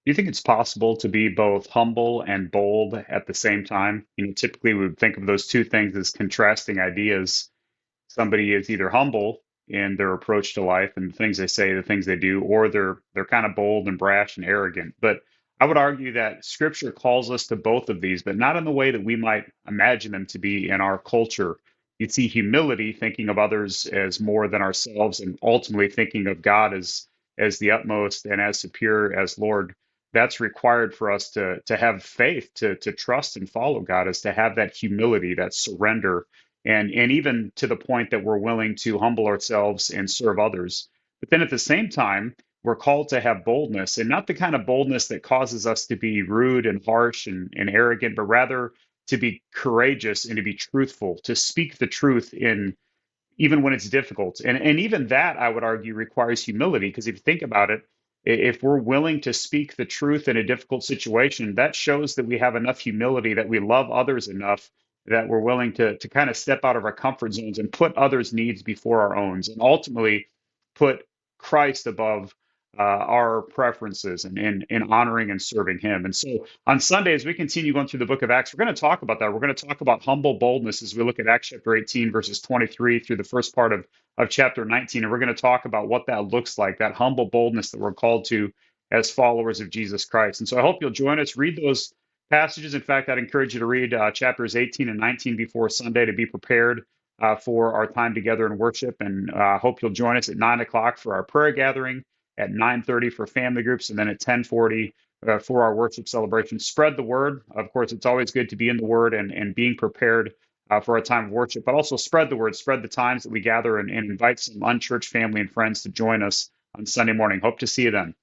you think it's possible to be both humble and bold at the same time? Typically we would think of those two things as contrasting ideas. Somebody is either humble in their approach to life and the things they say, the things they do, or they're kind of bold and brash and arrogant. But I would argue that Scripture calls us to both of these, but not in the way that we might imagine them to be in our culture. You'd see humility, thinking of others as more than ourselves, and ultimately thinking of God as the utmost and as superior as Lord. That's required for us to have faith, to trust and follow God, is to have that humility, that surrender, and even to the point that we're willing to humble ourselves and serve others. But then at the same time, we're called to have boldness, and not the kind of boldness that causes us to be rude and harsh and arrogant, but rather to be courageous and to be truthful, to speak the truth in even when it's difficult. And even that, I would argue, requires humility, because if you think about it, if we're willing to speak the truth in a difficult situation, that shows that we have enough humility, that we love others enough, that we're willing to kind of step out of our comfort zones and put others' needs before our own, and ultimately put Christ above our preferences and honoring and serving Him. And so on Sunday, as we continue going through the book of Acts, we're going to talk about that. We're going to talk about humble boldness as we look at Acts chapter 18, verses 23 through the first part of chapter 19. And we're going to talk about what that looks like, that humble boldness that we're called to as followers of Jesus Christ. And so I hope you'll join us, read those passages. In fact, I'd encourage you to read chapters 18 and 19 before Sunday to be prepared for our time together in worship. And I hope you'll join us at 9 o'clock for our prayer gathering, at 9:30 for family groups, and then at 10:40 for our worship celebration. Spread the word. Of course, it's always good to be in the word and being prepared for our time of worship, but also spread the word, spread the times that we gather, and invite some unchurched family and friends to join us on Sunday morning. Hope to see you then.